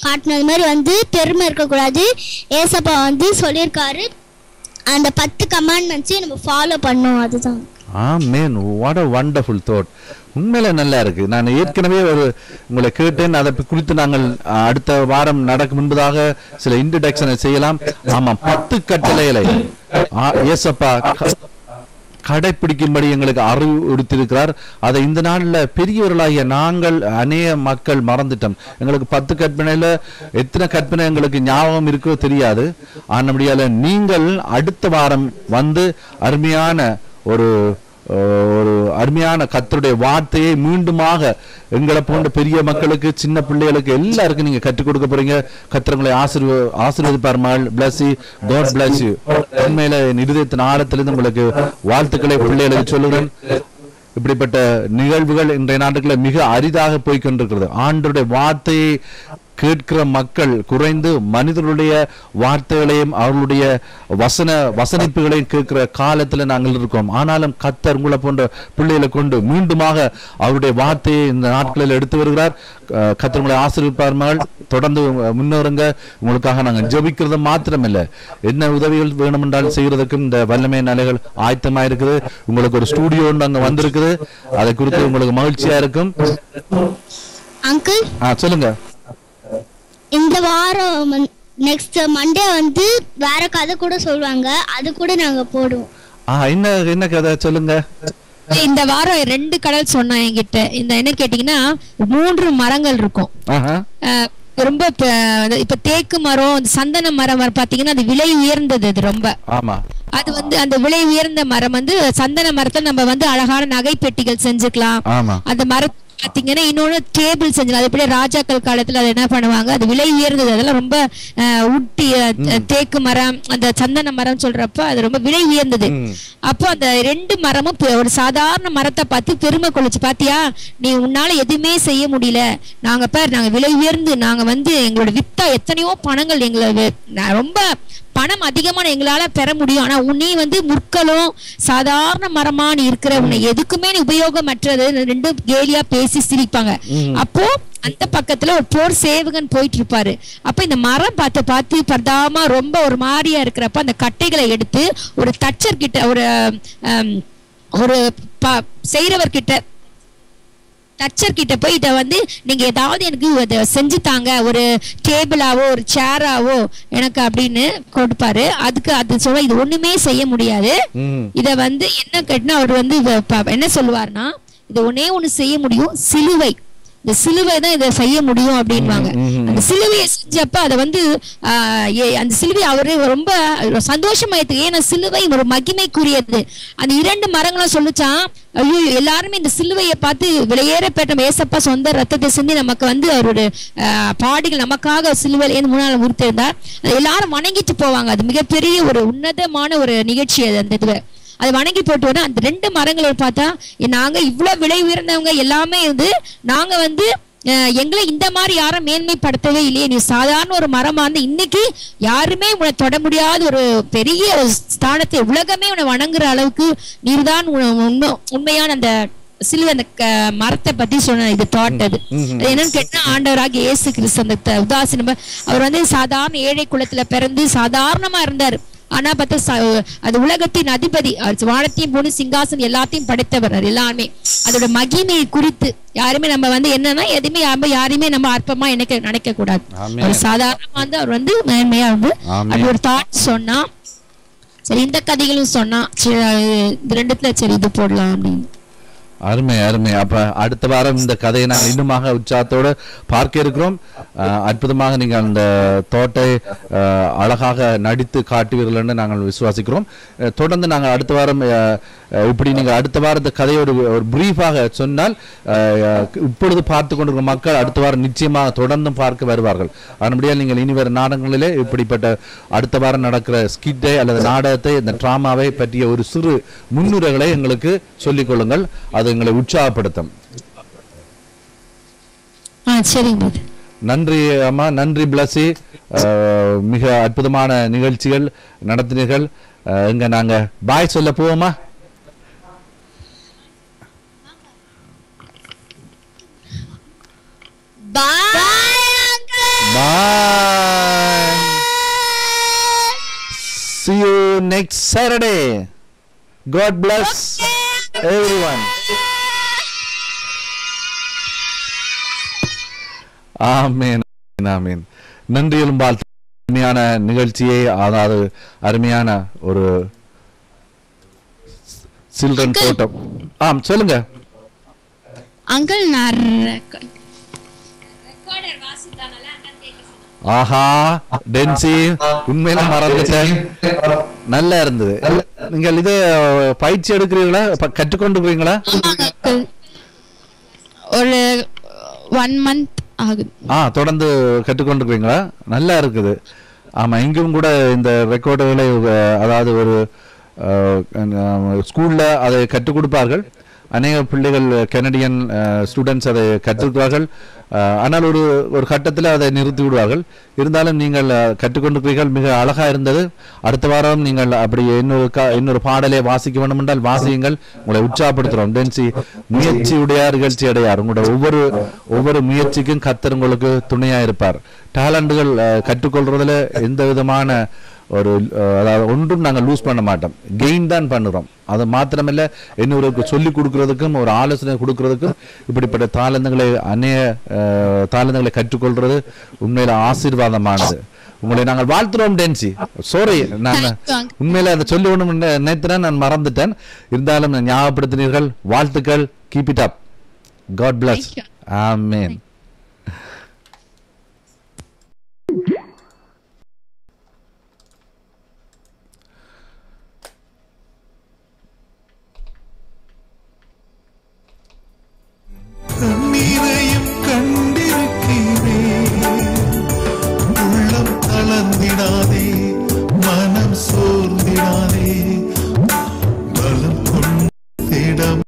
காட்டணும். அது மாதிரி வந்து பெருமை இருக்கக்கூடாது. ஏசப்பா வந்து சொல்லியிருக்காரு, அந்த 10 கமாண்ட்மெண்ட்ஸையும் நம்ம ஃபாலோ பண்ணோம். அதுதான். Amen. What a wonderful thought. உண்மையில நல்லா இருக்கு. நான் ஏற்கனவே உங்களை கேட்டேன். அதை குறித்து நாங்கள் அடுத்த வாரம் நடக்கும் முன்பதாக சில இன்ட்ரடக்ஷனை செய்யலாம். ஆமா, 10 கட்டளைகளை ஏசப்பா கடைப்பிடிக்கும்படி எங்களுக்கு அறிவுறுத்தியிருக்கிறார். அதை இந்த நாள்ல பெரியவர்களாகிய நாங்கள் அநேக மக்கள் மறந்துட்டோம். எங்களுக்கு 10 கற்பனையில எத்தனை கற்பனை எங்களுக்கு ஞாபகம் இருக்கோ தெரியாது. ஆனபடியால நீங்கள் அடுத்த வாரம் வந்து அருமையான ஒரு அருமையான கர்த்தருடைய வார்த்தையை மீண்டுமாக எங்களை போன்ற பெரிய மக்களுக்கு, சின்ன பிள்ளைகளுக்கு எல்லாருக்கும் நீங்க கற்றுக் கொடுக்க போறீங்க. கர்த்தர்களை ஆசீர்வதிப்பார். bless you. God bless you. உண்மையில இருதயத்தின் ஆழத்திலிருந்து உங்களுக்கு வாழ்த்துக்களை பிள்ளைகளுக்கு சொல்லுகிறேன். இப்படிப்பட்ட நிகழ்வுகள் இன்றைய நாட்டுகளில் மிக அரிதாக போய்கொண்டிருக்கிறது. ஆண்டவருடைய வார்த்தையை கேட்கிற மக்கள் குறைந்து மனிதர்களுடைய வார்த்தைகளையும் அவர்களுடைய வசனிப்புகளையும் கேட்கிற காலத்துல நாங்கள் இருக்கோம். ஆனாலும் கர்த்தர் உங்களை போன்ற பிள்ளைகளை கொண்டு மீண்டுமாக அவருடைய வார்த்தையை இந்த நாட்களில் எடுத்து வருகிறார். கர்த்தர் உங்களை ஆசீர்வதிப்பார்கள். தொடர்ந்து முன்னேறுங்க. உங்களுக்காக நாங்கள் ஜெபிக்கிறது மாத்திரமில்லை, என்ன உதவிகள் வேணும் என்றாலும் செய்யறதுக்கும் இந்த வல்லமை நிலைகள் ஆயத்தமா இருக்குது. உங்களுக்கு ஒரு ஸ்டூடியோ அங்க வந்திருக்குது. அதை குறித்து உங்களுக்கு மகிழ்ச்சியா இருக்கும். அங்கிள் சொல்லுங்க. இந்த வாரம் நெக்ஸ்ட் மண்டே வந்து வேற கதை கூட சொல்லுவாங்க, அது கூட நாங்க போடுவோம். என்ன கதை சொல்லுங்க. இந்த வாரம் 2 கடல் சொன்னா என்கிட்ட. இந்த என்ன கேட்டீங்கன்னா 3 மரங்கள் இருக்கும். ரொம்ப இப்ப தேக்கு மரம், சந்தன மரம் பாத்தீங்கன்னா அது விலை உயர்ந்தது. அது ரொம்ப அது வந்து அந்த விலை உயர்ந்த மரம் வந்து சந்தன மரத்தை நம்ம வந்து அழகான நகை பெட்டிகள் செஞ்சுக்கலாம். அந்த மரத்தை பாத்தீங்கன்னா இன்னொன்னு டேபிள் செஞ்சு, அது எப்படி ராஜாக்கள் காலத்துல அதை என்ன பண்ணுவாங்க, அது விலை உயர்ந்தது. அதெல்லாம் ரொம்ப உட்டி தேக்கு மரம், அந்த சந்தன மரம் சொல்றப்ப அது ரொம்ப விலை உயர்ந்தது. அப்போ அந்த 2 மரமும் ஒரு சாதாரண மரத்தை பார்த்து பெருமை கொள்ளுச்சு. பாத்தியா, நீ உன்னால எதுவுமே செய்ய முடியல, நாங்க விலை உயர்ந்து நாங்க வந்து எங்களோட வித்தா எத்தனையோ பணங்கள் எங்களை ரொம்ப பணம் அதிகமான எங்களால பெற முடியும். ஆனா உன்னை வந்து முற்களும் சாதாரண மரமா நீ இருக்கிற, உன்னை எதுக்குமே நீ உபயோகமற்றது. 2 கேலியா பேசி சிரிப்பாங்க. அப்போ அந்த பக்கத்துல ஒரு போர் சேவகன் போயிட்டு இருப்பாரு. அப்ப இந்த மரம் பார்த்து பரதாமா ரொம்ப ஒரு மாதிரியா இருக்கிறப்ப அந்த கட்டைகளை எடுத்து ஒரு தச்சர் கிட்ட, ஒரு செய்றவர் கிட்ட, தச்சர் கிட்ட போய் இதை வந்து நீங்க ஏதாவது எனக்கு செஞ்சு தாங்க, ஒரு டேபிளாவோ ஒரு சேராவோ எனக்கு அப்படின்னு கொடுப்பாரு. அதுக்கு அது சொல்ல இது ஒண்ணுமே செய்ய முடியாது. இத வந்து என்ன கேட்டா அவர் வந்து என்ன சொல்லுவாருன்னா, இது ஒன்னே ஒண்ணு செய்ய முடியும், சிலுவை. இந்த சிலுவை தான் இதை செய்ய முடியும் அப்படின்வாங்க. அந்த சிலுவையை செஞ்சப்ப அதை வந்து அந்த சிலுவை அவரு ரொம்ப சந்தோஷமாயிட்டு. ஏன்னா சிலுவை ஒரு மகிமைக்குரியது. அந்த 2 மரங்களும் சொல்லுச்சான், ஐயோ எல்லாருமே இந்த சிலுவையை பார்த்து விலையேற பெற்ற ஏசப்பா சொந்த ரத்தத்தை சிந்தி நமக்கு வந்து அவருடைய பாடிகள் நமக்காக சிலுவையில முன்னாள் உறுத்திருந்தார். எல்லாரும் வணங்கிட்டு போவாங்க. அது மிகப்பெரிய ஒரு உன்னதமான ஒரு நிகழ்ச்சி. அது அந்த இதுல அது வணங்கி போட்டு வர அந்த 2 மரங்களை பார்த்தா, நாங்க இவ்வளவு விலை உயர்ந்தவங்க எல்லாமே இருந்து நாங்க வந்து எங்களை இந்த மாதிரி யாரும் மேன்மைப்படுத்தவே இல்லையே, நீ சாதாரண ஒரு மரமா இருந்து இன்னைக்கு யாருமே உன்னை தொட முடியாத ஒரு பெரிய ஸ்தானத்தை உலகமே உன்னை வணங்குற அளவுக்கு நீர்தான் உண்மையான அந்த சிலுவை அந்த மரத்தை பத்தி சொன்ன இது தாட். அது என்னன்னு கேட்டா, ஆண்டவராக இயேசு கிறிஸ்து அந்த உதாசீனம், அவர் வந்து சாதாரண ஏழை குலத்துல பிறந்து சாதாரணமா இருந்தார். ஆனா பார்த்தா அது உலகத்தின் அதிபதி, வானத்தையும் பூமி சிங்காசனம் எல்லாத்தையும் படைத்தவர். அது எல்லாமே அதோட மகிமையை குறித்து யாருமே நம்ம வந்து என்னன்னா எதுவுமே யாரையுமே நம்ம அற்பமா நினைக்க கூடாது. ஒரு சாதாரணமா வந்து அவர் வந்து மேன்மையா வந்து அப்படி ஒரு தாட் சொன்னா. சரி, இந்த கதைகளும் சொன்னா இந்த 2த்துல சரி இது போடலாம் அப்படின்னு. அருமை அருமை. அப்ப அடுத்த வாரம் இந்த கதையை நாங்கள் இன்னுமாக உற்சாகத்தோடு பார்க்க இருக்கிறோம். அற்புதமாக நீங்கள் அந்த தோட்டை அழகாக நடித்து காட்டுவீர்கள் என்று நாங்கள் விசுவாசிக்கிறோம். தொடர்ந்து நாங்கள் அடுத்த வாரம் இப்படி நீங்கள் அடுத்த வாரத்து கதையை ஒரு பிரீஃபாக சொன்னால் இப்பொழுது பார்த்து கொண்டிருக்கிற மக்கள் அடுத்த வாரம் நிச்சயமாக தொடர்ந்தும் பார்க்க வருவார்கள். அதன்படியால் நீங்கள் இனி வரும் நாடகங்களிலே இப்படிப்பட்ட அடுத்த வாரம் நடக்கிற ஸ்கிட்டை அல்லது நாடகத்தை, இந்த டிராமாவை பற்றிய ஒரு சிறு முன்னுரைகளை எங்களுக்கு சொல்லிக் கொள்ளுங்கள். அது எங்களை உற்சாகப்படுத்தும். நன்றி அம்மா, நன்றி பிளஸி. மிக அற்புதமான நிகழ்ச்சிகள் நடத்தினீர்கள். எங்க நாங்க பாய் சொல்ல போவோமா? பாய். See you next Saturday. God bless everyone. ஆமென் ஆமென். நன்றியும் வாழ்த்து. அருமையான நிகழ்ச்சியை, அதாவது அருமையான ஒரு சில்ட்ரன் தோட்டம். சொல்லுங்க அங்கிள். நான் ஆஹா டென்சி, உண்மையில மறந்துட்டேன். நல்லா இருந்தது. நீங்கள் இது பயிற்சி எடுக்கிறீங்களா, கற்றுக்கொண்டுக்கிறீங்களா? ஒரு 1 month ஆகுது. தொடர்ந்து கற்றுக்கொண்டுக்கிறீங்களா? நல்லா இருக்குது. ஆமா, இங்கும் கூட இந்த ரெக்கார்டுகளை, அதாவது ஒரு ஸ்கூல்ல அதை கற்றுக் கொடுப்பார்கள். அநேக பிள்ளைகள், கனடியன் ஸ்டூடெண்ட்ஸ் அதை கற்றுக்கிறார்கள். ஆனால் ஒரு கட்டத்தில் அதை நிறுத்தி விடுவார்கள். இருந்தாலும் நீங்கள் கற்றுக்கொண்டிருக்கிறீர்கள். மிக அழகா இருந்தது. அடுத்த வாரம் நீங்கள் அப்படி இன்னொரு பாடலை வாசிக்க வேண்டும் என்றால் வாசியுங்கள். உங்களை உற்சாகப்படுத்துகிறோம். டென்சி முயற்சியுடைய நிகழ்ச்சி அடையார். உங்களோட ஒவ்வொரு முயற்சிக்கும் கர்த்தர் உங்களுக்கு துணையா இருப்பார். டேலண்டுகள் கற்றுக்கொள்றதுல எந்த விதமான அதாவது ஒன்றும் நாங்கள் லூஸ் பண்ண மாட்டோம், கெயின் தான் பண்ணுறோம். அது மாத்திரமில்லை, இன்னொருக்கு சொல்லிக் கொடுக்கறதுக்கும் ஒரு ஆலோசனை கொடுக்கறதுக்கும் இப்படிப்பட்ட தாளந்துகளை கற்றுக்கொள்றது உண்மையில ஆசீர்வாதமானது. உங்களை நாங்கள் வாழ்த்துறோம் டென்சி. சாரி, நான் உண்மையில அதை சொல்லி ஒன்றும் நினைத்தேன், நான் மறந்துட்டேன். இருந்தாலும் ஞாபகப்படுத்தினீர்கள். வாழ்த்துக்கள். Keep it up. God bless. Amen. கண்ணீரையும் கண்டிருக்கிறேன். உள்ளம் கலந்திடாதே, மனம் சோர்ந்திடாதே, பலம் கொண்டிடம்